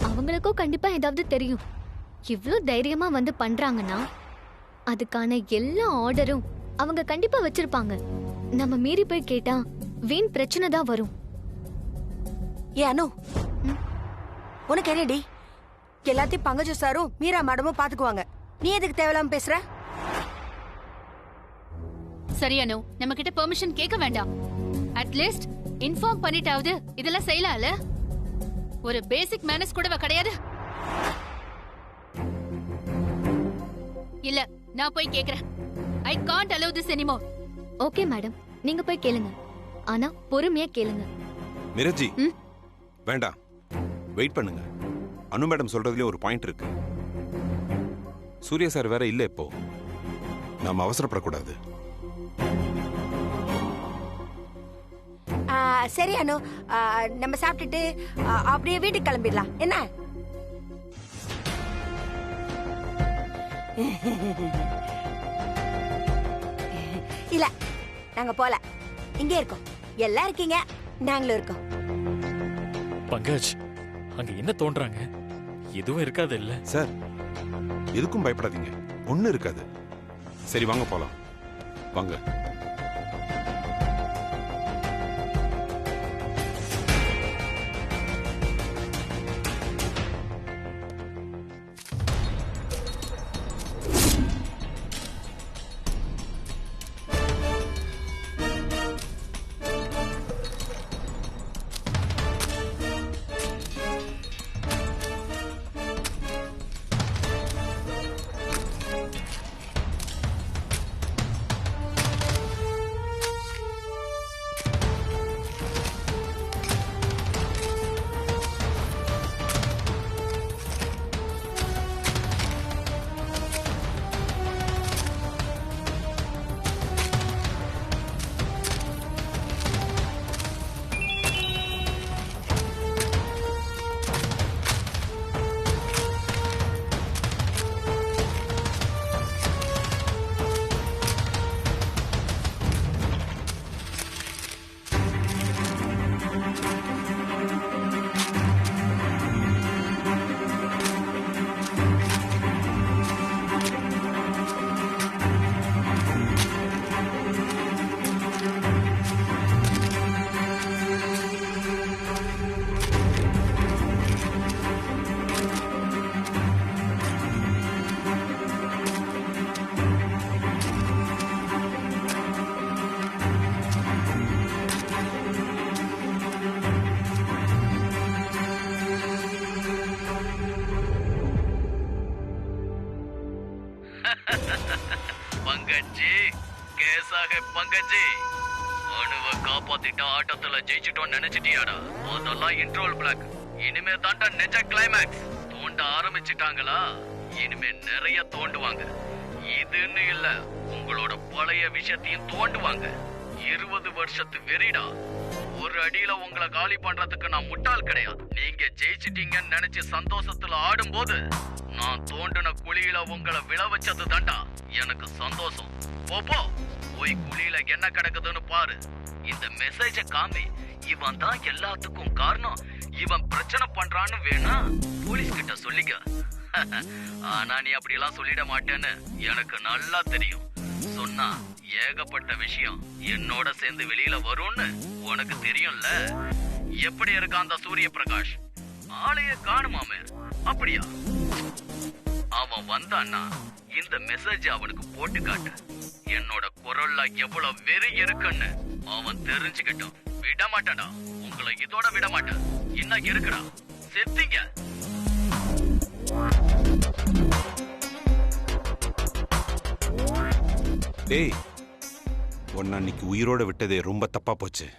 அவங்களுக்கும் கண்டிப்பா ஏதாவது தெரியும். இவ்ளோ தைரியமா வந்து பண்றாங்கன்னா அதுக்கான எல்லா ஆர்டரும் அவங்க கண்டிப்பா வச்சிருப்பாங்க. நம்ம மீறி போய் கேட்டா வீண் பிரச்சனை தான் வரும். ஏ அனு, உனக்கு என்னடி? எல்லாத்தையும் பங்கஜ சாரும் மீரா மேடமும் பாத்துக்குவாங்க. நீ எதுக்கு தேவையில்லாம பேசுற? சரி அனு, நம்ம கிட்ட பெர்மிஷன் கேட்க வேண்டாம். அட்லீஸ்ட் இன்ஃபார்ம் பண்ணிட்டாவது இதெல்லாம் செய்யலாம்ல. ஒரு பேசிக் மேனர்ஸ் கூட கிடையாது. இல்ல, நான் போய் கேக்குறேன். I can't allow this anymore. Okay madam, நீங்க போய் கேளுங்க. ஆனா பொறுமையா கேளுங்க. மிரஜி, வேண்டாம், வெயிட் பண்ணுங்க. அனு மேடம் சொல்றதுலயே ஒரு பாயிண்ட் இருக்கு. சூர்யா சார் வேற இல்ல இப்போ. நாம அவசரப்படக்கூடாது. சரி அனு, நம்ம சாப்பிட்டுட்டு அப்படியே வீட்டுக்கு கிளம்பிடலாம். என்ன? இல்ல, நாங்க போல. இங்கே இருக்கோம். எல்லாம் இருக்கீங்க, நாங்களும் இருக்கோம். பங்கஜ், அங்க என்ன தோன்றாங்க? எதுவும் இருக்காது இல்ல சார்? எதுக்கும் பயப்படாதீங்க, ஒண்ணு இருக்காது. சரி வாங்க போலாம், வாங்க. பங்கஜி, கேசாக பங்கஜி, அணுவை காப்பாத்திட்ட ஆட்டத்துல ஜெயிச்சிட்டோம் நினைச்சிட்டியாடா? அதெல்லாம் இன்ட்ரோல் பிளாக். இனிமே தாண்டா நெஜ கிளைமேக்ஸ். தோண்ட ஆரம்பிச்சிட்டாங்களா? இனிமே நிறைய தோண்டுவாங்க. இதுன்னு இல்ல, உங்களோட பழைய விஷயத்தையும் தோண்டுவாங்க. 20 வருஷத்து வெறிடா. ஒரு அடியில உங்களை காலி பண்றதுக்கு நான் முட்டாள் கிடையாது. நீங்க ஜெயிச்சிட்டீங்கன்னு நினைச்சு சந்தோஷத்துல ஆடும்போது நான் தோண்டின குழியில உங்களை விழ வச்சது தாண்டா எனக்கு சந்தோஷம். போ போய் குழியில என்ன கிடக்குதுன்னு பாரு. இந்த மெசேஜ காமி. இவன் தான் எல்லாத்துக்கும் காரணம், இவன் பிரச்சனை பண்றான்னு வேணா போலீஸ் கிட்ட சொல்லிக்க. ஆனா நீ அப்படி எல்லாம் சொல்லிட மாட்டேன்னு எனக்கு நல்லா தெரியும். சொன்னா ஏகப்பட்ட விஷயம் என்னோட சேர்ந்து வெளியில வரும்னு உனக்கு தெரியும்ல. எப்படி இருக்க அந்த சூரிய பிரகாஷ்? ஆளைய காணுமாமே. அப்படியா? அவன் வந்தான்னா இந்த மெசேஜ் அவனுக்கு போட்டு காட்டு. என்னோட குரல்ல எவ்வளவு வெறி இருக்குன்னு அவன் தெரிஞ்சுக்கிட்டான். விட மாட்டாடா உங்களை, இதோட விட மாட்டேன். இன்னும் இருக்குடா, செத்தீங்க. டேய், உன்னை அன்னைக்கு உயிரோட விட்டதே ரொம்ப தப்பா போச்சு.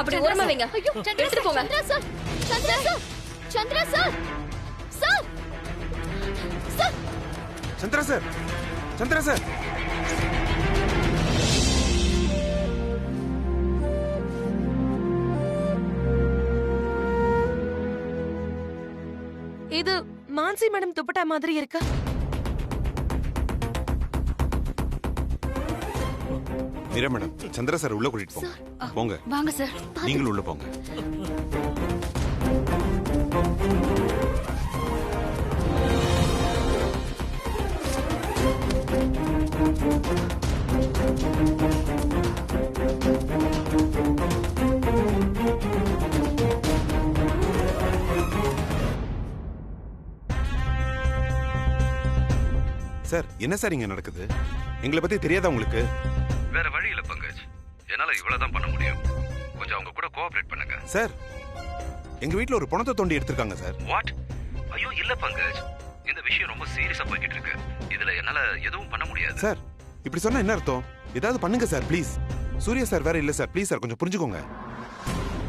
அப்படி ஓரமா வைங்க. ஐயோ எடுத்துட்டு போங்க. Chandra sir, Chandra sir, Chandra sir, sir, sir. Chandra sir, Chandra sir. இது மான்சி மேடம் துப்பட்டா மாதிரி இருக்கா? மீரா மேடம், சந்திரா சார் உள்ள கூட்டிட்டு போங்க. போங்க. வாங்க சார். நீங்களும் உள்ள போங்க. சார், என்ன சார் இங்க நடக்குது? எங்களை பத்தி தெரியாதா உங்களுக்கு? வேற வழி இல்ல பங்கஜ், என்னால இவ்வளவுதான் பண்ண முடியும். கொஞ்சம் அவங்க கூட கோஆபரேட் பண்ணுங்க. சார், எங்க வீட்ல ஒரு பணத்தை தோண்டி எடுத்திருக்காங்க சார். வாட்? ஐயோ இல்ல பங்கஜ், இந்த விஷயம் ரொம்ப சீரியஸா போய்கிட்டு இருக்கு. இதுல என்னால எதுவும் பண்ண முடியாது. சார், இப்படி சொன்னா என்ன அர்த்தம்? ஏதாவது பண்ணுங்க சார் ப்ளீஸ். சூர்யா சார் வேற இல்ல சார், ப்ளீஸ் சார் கொஞ்சம் புரிஞ்சுக்கோங்க.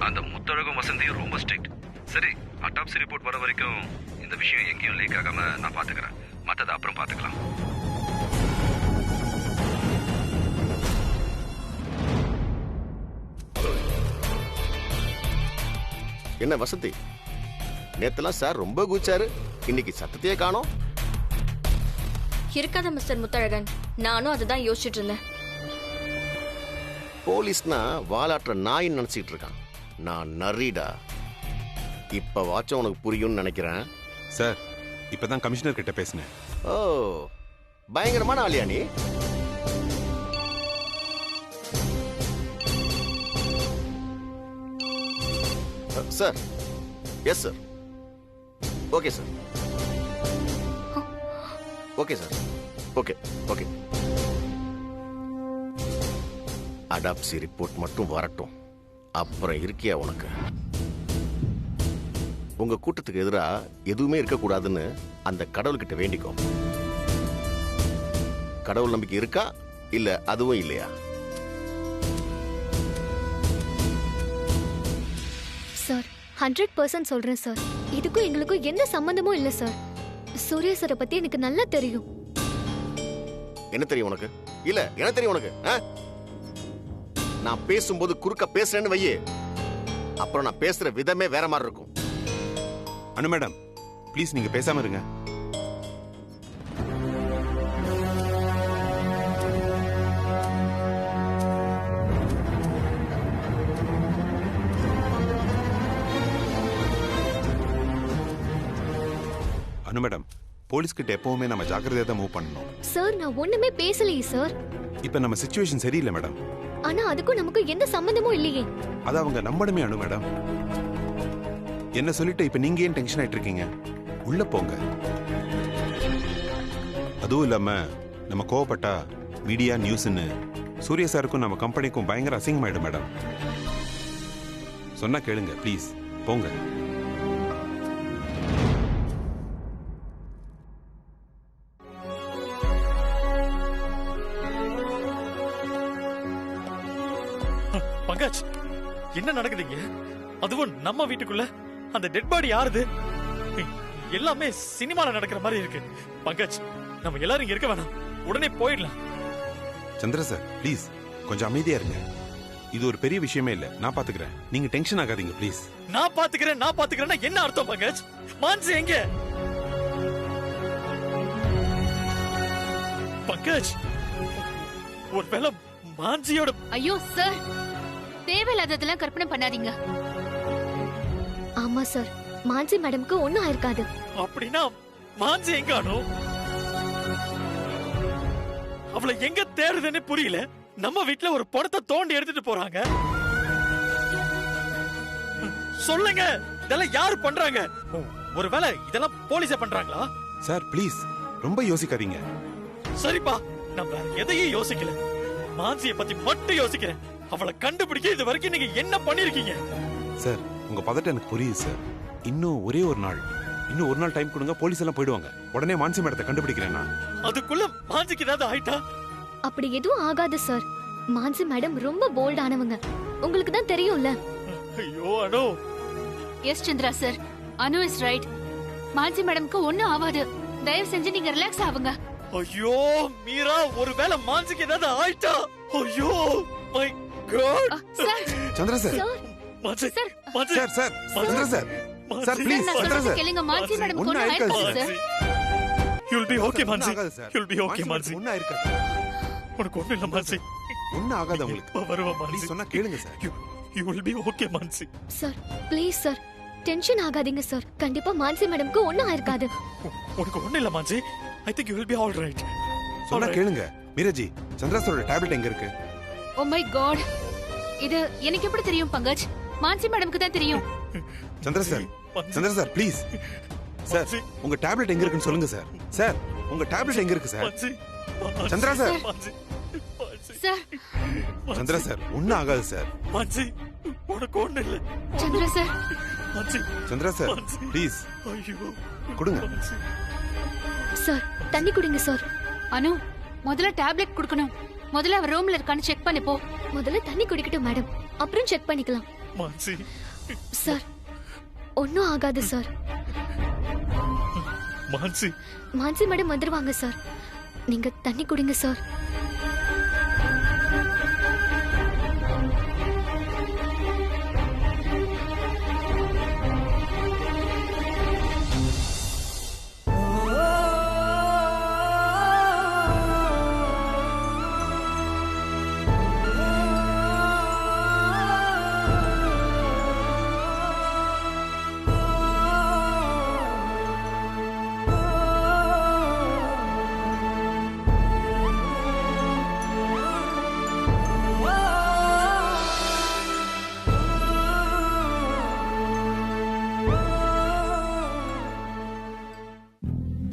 அந்த முத்தழகும் வசந்தியும் ரொம்ப ஸ்ட்ரிக்ட். சரி, அட்டாப்சி ரிப்போர்ட் வர வரைக்கும் இந்த விஷயம் எங்கேயும் லீக் ஆகாம நான் பாத்துக்கிறேன். மத்தத அப்புறம் பாத்துக்கலாம். என்ன வசந்தி, நேத்தெல்லாம் சார் ரொம்ப கூச்சாரு, இன்னைக்கு சத்தத்தையே காணோம். இருக்காத மிஸ்டர் முத்தழகன், நானும் அதுதான் யோசிச்சுட்டு இருந்தேன். போலீஸ்னா வாலாற்ற நாயின்னு நினைச்சிட்டு இருக்கான். நான் நரிடா. இப்ப வாட்சம் உனக்கு புரியும்னு நினைக்கிறேன். சார், இப்பதான் கமிஷனர் கிட்ட பேசினேன். ஓ, பயங்கரமான ஆளியா நீ? Sir, yes sir. Okay sir. Okay sir. Okay okay. Autopsy report மட்டும் வரட்டும், அப்புறம் இருக்கியா உனக்கு? உங்க கூட்டத்துக்கு எதிரா எதுவுமே இருக்கக்கூடாதுன்னு அந்த கடவுள்கிட்ட வேண்டிக்கோ. கடவுள் நம்பிக்கை இருக்கா இல்ல அதுவும் இல்லையா? சார், 100% சொல்றேன் சார். இதுக்கும் எங்களுக்கும் எந்த சம்பந்தமும் இல்ல சார். சூர்யா சாரை பத்தி எனக்கு நல்லா தெரியும். என்ன தெரியும் உனக்கு? இல்ல என்ன தெரியும் உனக்கு? நான் பேசும்போது குறுக்க பேசுறேன்னு வையே, அப்புறம் நான் பேசுற விதமே வேற மாதிரி இருக்கும். அனு மேடம், ப்ளீஸ் நீங்க பேசாம இருங்க. அனு மேடம், போலீஸ் கிட்ட எப்பவுமே நம்ம ஜாக்கிரதையா தான் மூவ் பண்ணணும். சார், நான் ஒண்ணுமே பேசலையே சார். இப்ப நம்ம சிச்சுவேஷன் சரியில்லை மேடம். ஆனா அதுக்கும் நமக்கு எந்த சம்பந்தமும் இல்லையே. அது அவங்க நம்பணுமே அனு மேடம். என்ன சொல்லிட்டு இப்ப நீங்க ஏன் டென்ஷன் ஆயிட்டு இருக்கீங்க? உள்ள போங்க. அதுவும் இல்லாம நம்ம கோவப்பட்டா மீடியா நியூஸ்ன்னு சூர்யா சாருக்கும் நம்ம கம்பெனிக்கும் பயங்கர அசிங்கமாயிடும் மேடம். சொன்னா கேளுங்க ப்ளீஸ், போங்க. பங்கஜ், என்ன நடக்குதுங்க? அதுவும் நம்ம வீட்டுக்குள்ள அந்த டெட் பாடி யாருது? எல்லாமே சினிமால நடக்கிற மாதிரி இருக்கு. பங்கஜ், நம்ம எல்லாரும் இங்க இருக்க வேணாம், உடனே போயிடலாம். சந்திர சார், ப்ளீஸ் கொஞ்சம் அமைதியா இருங்க. இது ஒரு பெரிய விஷயமே இல்ல, நான் பாத்துக்கிறேன். நீங்க டென்ஷன் ஆகாதீங்க ப்ளீஸ். நான் பாத்துக்கிறேன்னா என்ன அர்த்தம் பங்கஜ்? மான்சி எங்க? பங்கஜ், ஒருவேளை மான்சியோட... ஐயோ சார், தேவையில்லாததெல்லாம் கற்பனை பண்ணாதீங்க. ஆமா சார், மான்சி மேடம்க்கு ஒண்ணும் ஆயிருக்காது. அப்படின்னா மான்சி எங்க ஆனோ? அவளை எங்க தேடுதுன்னு புரியல. நம்ம வீட்டுல ஒரு படத்தை தோண்டி எடுத்துட்டு போறாங்க. சொல்லுங்க, இதெல்லாம் யாரு பண்றாங்க? ஒருவேளை இதெல்லாம் போலீஸே பண்றாங்களா? சார் ப்ளீஸ், ரொம்ப யோசிக்காதீங்க. சரிப்பா, நம்ம எதையும் யோசிக்கல, மான்சியை பத்தி மட்டும் யோசிக்கிறேன். அவளை கண்டுபிடிக்க இது வரைக்கும் நீங்க என்ன பண்ணிருக்கீங்க? சார், உங்க பதட்டம் எனக்கு புரியுது சார். இன்னும் ஒரு நாள் டைம் கொடுங்க, போலீஸ் எல்லாம் போயிடுவாங்க. உடனே மான்சி மேடத்தை கண்டுபிடிக்கிறேன்னா. அதுக்குள்ள மான்சிக்கு ஏதாவது ஆயிட்டா? அப்படி எதுவும் ஆகாது சார். மான்சி மேடம் ரொம்ப போல்டானவங்க, உங்களுக்கு தான் தெரியும்ல. ஐயோ Anu. Yes Chandra sir, Anu is right. மாஞ்சி மேடம்க்கு ஒண்ணும் ஆகாது. தயவு செஞ்சு நீங்க ரிலாக்ஸ் ஆகுங்க. ஐயோ மீரா, ஒருவேளை மாஞ்சிக்கு ஏதாவது ஆயிட்டா? ஐயோ my God. Sir Chandra sir Manji sir Manji sir sir Chandra sir sir please நான் சந்திரா சொல்றது சார் கேளுங்க. மாஞ்சி மேடம் ஒண்ணும் கொண்டு ஆயிருக்காது ஆயிருக்காது sir. You'll be okay Manji. ஆகாது சார். You'll be okay மாஞ்சி. ஒண்ணும் ஆயிருக்காது. உனக்கு ஒண்ணும் இல்ல மாஞ்சி. ஒண்ணும் ஆகாது உங்களுக்கு. இப்ப வருவா மாஞ்சி. ப்ளீஸ் சொன்னா கேளுங்க sir. You will be okay Manjhi. Sir please sir, tension ஆகாதீங்க சார். கண்டிப்பா மான்சி மேடம்க்கு ஒன்றும் ஆயிருக்காது. உனக்கு ஒண்ணும் இல்ல மாஞ்சி. I think you will be all right. சொன்னா கேளுங்க. மீராஜி, சந்திரா சாரோட டேப்லெட் எங்க இருக்கு? ஓ மை காட், இது எனக்கு எப்படி தெரியும் பங்கஜ்? மான்சி மேடம்க்கு தான் தெரியும். Chandra sir, Chandra sir please sir, உங்க டேப்லெட் எங்க இருக்குன்னு சொல்லுங்க சார். சார் உங்க டேப்லெட் எங்க இருக்கு சார்? மாஞ்சி. சந்திரா சார், மாஞ்சி. மாஞ்சி. சார் சந்திரா சார் ஒண்ணும் ஆகாது சார். மாஞ்சி, உனக்கு ஒண்ணும் இல்ல. Chandra sir, Manjhi. Chandra sir please ஐயோ கொடுங்க. மாஞ்சி. சார் தண்ணி குடிங்க சார். அனு முதல்ல டேப்லெட் கொடுக்கணும். முதல்ல அவர் ரூம்ல இருக்கான்னு செக் பண்ணி போ. முதல்ல தண்ணி குடிக்கட்டும் மேடம், அப்புறம் செக் பண்ணிக்கலாம். மாஞ்சி. சார் ஒன்றும் ஆகாது சார். மாஞ்சி. மான்சி மேடம் வந்துருவாங்க சார். நீங்க தண்ணி குடிங்க சார்.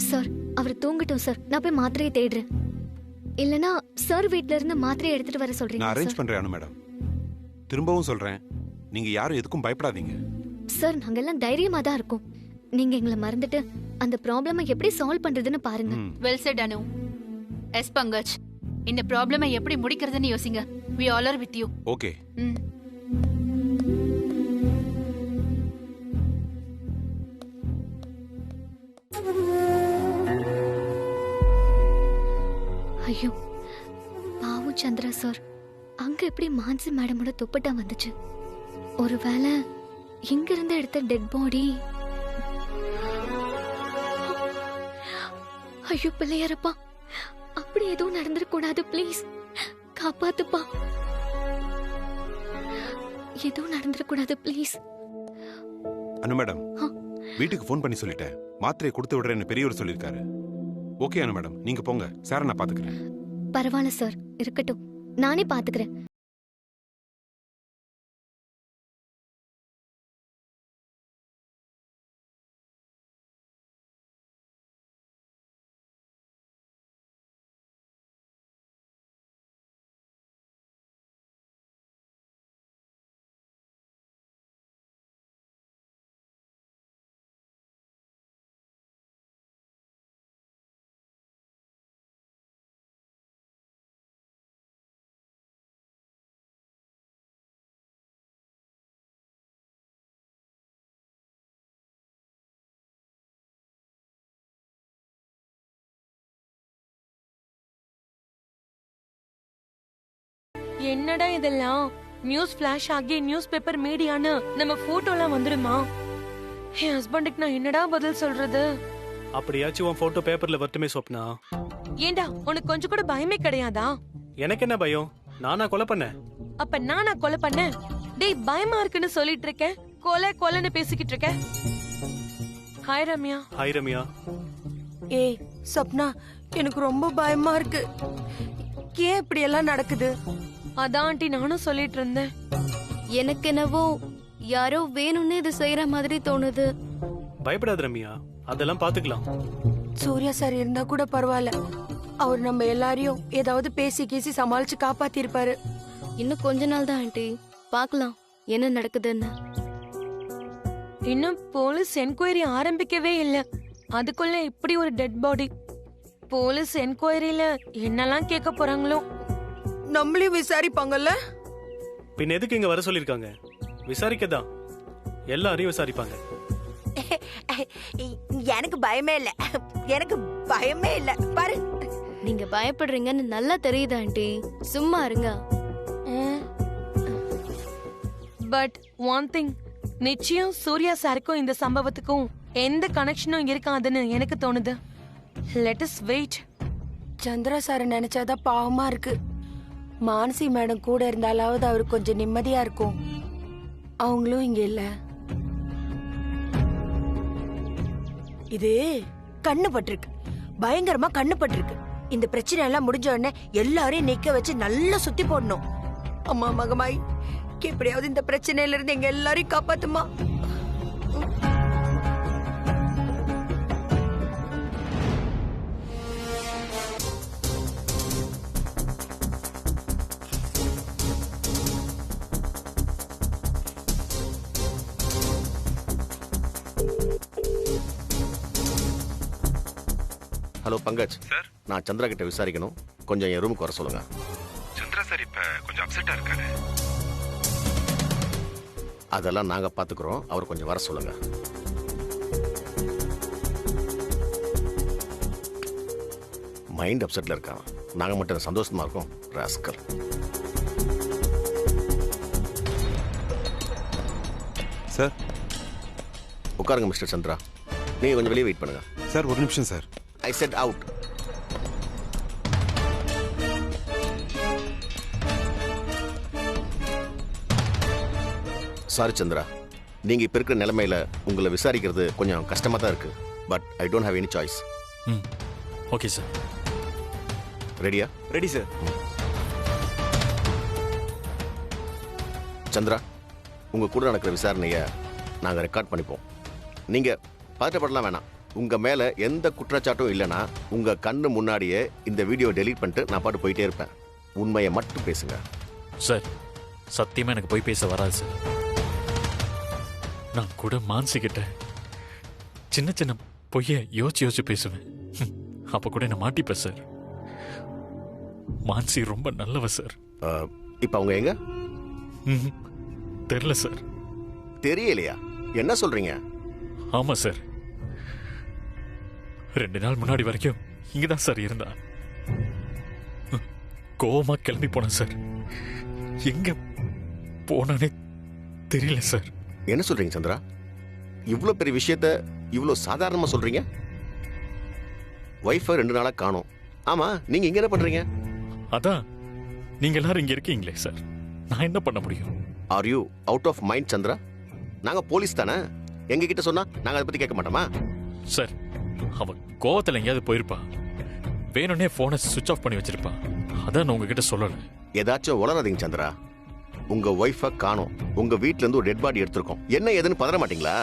சார் அவர் தூங்கட்டும் சார், நான் போய் மாத்திரையை தேடுறேன். இல்லனா சார் வீட்ல இருந்து மாத்திரையை எடுத்துட்டு வர நான் சொல்றீங்க அரேஞ்ச் சார். பண்றேன் அனு மேடம். திரும்பவும் சொல்றேன், நீங்க யாரும் எதுக்கும் பயப்படாதீங்க. சார் நாங்கெல்லாம் தைரியமா தான் இருக்கோம். நீங்க எங்களை மறந்துட்டு அந்த ப்ராப்ளமை எப்படி சால்வ் பண்றதுன்னு பாருங்க. ம். வெல் செட் அனு. எஸ் பங்கஜ், இந்த ப்ராப்ளமை எப்படி முடிக்கிறதுன்னு யோசிங்க. we all are with you. Okay. ம். ஐயோ பாவம் சந்திரா சார், அங்க எப்படி மான்சி மேடமோட துப்பட்டா வந்துச்சு? ஒருவேளை இங்க இருந்து எடுத்த டெட் பாடி. ஐயோ பிள்ளையாரப்பா, அப்படி எதுவும் நடந்துடக்கூடாது. ப்ளீஸ் காப்பாத்துப்பா. எதுவும் நடந்துடக்கூடாது ப்ளீஸ். அனு மேடம், ஆ. வீட்டுக்கு ஃபோன் பண்ணி சொல்லிட்டேன். மாத்திரையை கொடுத்து விடுறேன்னு பெரியவர் சொல்லியிருக்காரு. ஓகே அனு மேடம், நீங்க போங்க. சாரை நான் பாத்துக்கிறேன். பரவாயில்ல சார், இருக்கட்டும், நானே பாத்துக்கிறேன். என்னடா இதெல்லாம்? நியூஸ் ஃபிளாஷ் ஆகி நியூஸ் பேப்பர் மீடியான்னு நம்ம போட்டோலாம் வந்துடுமா? என் ஹஸ்பண்டுக்கு நான் என்னடா பதில் சொல்றது? அப்படியாச்சும் உன் போட்டோ பேப்பர்ல வரட்டுமே சொப்னா. ஏண்டா உனக்கு கொஞ்சம் கூட பயமே கிடையாதா? எனக்கு என்ன பயம்? நானா கொலை பண்ணேன்? அப்ப நானா கொலை பண்ணேன்? டேய் பயமா இருக்குன்னு சொல்லிட்டு இருக்கேன், கொலை கொலைன்னு பேசிக்கிட்டு இருக்க. ஹாய் ரம்யா. ஹாய் ரம்யா. ஏய் சப்னா, எனக்கு ரொம்ப பயமா இருக்கு. ஏன் இப்படி எல்லாம் நடக்குது? அதான் ஆண்டி நானும் சொல்லிட்டு இருந்தேன். எனக்கு என்னவோ யாரோ வேணும்னு இது செய்யற மாதிரி தோணுது. பயப்படாத ரம்யா, அதெல்லாம் பாத்துக்கலாம். சூர்யா சார் இருந்தா கூட பரவாயில்ல, அவர் நம்ம எல்லாரையும் ஏதாவது பேசி கீசி சமாளிச்சு காப்பாத்தி இருப்பாரு. இன்னும் கொஞ்ச நாள் தான் ஆண்டி, பார்க்கலாம் என்ன நடக்குதுன்னு. இன்னும் போலீஸ் என்கொயரி ஆரம்பிக்கவே இல்ல, அதுக்குள்ள இப்படி ஒரு டெட் பாடி. போலீஸ் என்கொயரியில என்னெல்லாம் கேட்க போறாங்களோ? நம்மளையும் விசாரிப்பாங்கல்ல? பின் எதுக்கு இங்க வர சொல்லிருக்காங்க? விசாரிக்கதான் எல்லாரையும் விசாரிப்பாங்க. எனக்கு பயமே இல்ல, எனக்கு பயமே இல்ல. பாரு, நீங்க பயப்படுறீங்கன்னு நல்லா தெரியுது ஆண்டி. சும்மா இருங்க. பட் ஒன் திங், நிச்சயம் சூர்யா சாருக்கும் இந்த சம்பவத்துக்கும் எந்த கனெக்ஷனும் இருக்காதுன்னு எனக்கு தோணுது. Let us wait. Chandra sir நினைச்சாதான் பாவமா இருக்கு. மானசி மேடம் கூட இருந்தாலாவது அவருக்கு கொஞ்சம் நிம்மதியா இருக்கும். அவங்களும் இங்க இல்ல. இது கண்ணு பட்டிருக்கு, பயங்கரமா கண்ணு பட்டிருக்கு. இந்த பிரச்சனை எல்லாம் முடிஞ்ச உடனே எல்லாரையும் நிக்க வச்சு நல்லா சுத்தி போடணும். அம்மா மகமாய், எப்படியாவது இந்த பிரச்சனையில இருந்து எங்க எல்லாரையும் காப்பாத்துமா. ஹலோ பங்கஜ் சார், நான் சந்திரா கிட்ட விசாரிக்கணும். கொஞ்சம் என் ரூமுக்கு வர சொல்லுங்க. சந்திரா சார் இப்ப கொஞ்சம் அப்செட்டா இருக்காரு. அதெல்லாம் நாங்க பாத்துக்கிறோம். அவர் கொஞ்சம் வர சொல்லுங்க. மைண்ட் அப்செட்ல இருக்கான். நாங்க மட்டும் சந்தோஷமா இருக்கோம். ராஸ்கல். சார், உட்காருங்க மிஸ்டர் சந்திரா. நீங்க கொஞ்சம் வெளியே வெயிட் பண்ணுங்க. சார் ஒரு நிமிஷம் sir. I said out. Sorry Chandra, நீங்க இப்ப இருக்கிற நிலைமையில உங்களை விசாரிக்கிறது கொஞ்சம் கஷ்டமா தான் இருக்கு. But I don't have any choice. Okay sir. ரெடியா? Ready sir. சந்திரா, உங்க கூட நடக்கிற விசாரணையை நாங்க ரெக்கார்ட் பண்ணிப்போம். நீங்க பதட்டப்படலாம் வேணாம். உங்க மேல எந்த குற்றச்சாட்டும் இல்லைன்னா உங்க கண்ணு முன்னாடியே இந்த வீடியோ டெலீட் பண்ணிட்டு நான் பாட்டு போயிட்டே இருப்பேன். உண்மையை மட்டும் பேசுங்க. சார், சத்தியமா எனக்கு போய் பேச வராது சார். நான் கூட மான்சி கிட்ட சின்ன சின்ன பொய்ய யோசிச்சு பேசுவேன். அப்ப கூட என்ன மாட்டிப்பேன் சார். மான்சி ரொம்ப நல்லவ சார். இப்ப அவங்க எங்க? தெரியல சார். தெரியலையா? என்ன சொல்றீங்க? ஆமா சார், 2 நாள் முன்னாடி வரைக்கும் இங்கதான் சார் இருந்தா. கோவமா கிளம்பி போனேன் சார். எங்க போனானே தெரியல சார். என்ன சொல்றீங்க சந்திரா? இவ்வளவு பெரிய விஷயத்த இவ்வளவு சாதாரணமா சொல்றீங்க? வைஃபை 2 நாளா காணோம். ஆமா, நீங்க இங்க என்ன பண்றீங்க? அதான் நீங்க எல்லாரும் இங்க இருக்கீங்களே சார், நான் என்ன பண்ண முடியும்? Are you out of mind Chandra? நாங்க போலீஸ் தானே. எங்க கிட்ட சொன்னா நாங்க அதை பத்தி கேட்க மாட்டோமா? சார், அவ கோவத்துல எங்கேயாவது போயிருப்பா. வேணும்னே போனை சுவிட்ச் ஆஃப் பண்ணி வச்சிருப்பா. அதான் நான் உங்ககிட்ட சொல்லல. ஏதாச்சும் உளறாதீங்க சந்திரா. உங்க ஒய்ஃபை காணோம். உங்க வீட்ல இருந்து ஒரு டெட் பாடி எடுத்திருக்கோம். என்ன ஏதுன்னு பதற மாட்டீங்களா?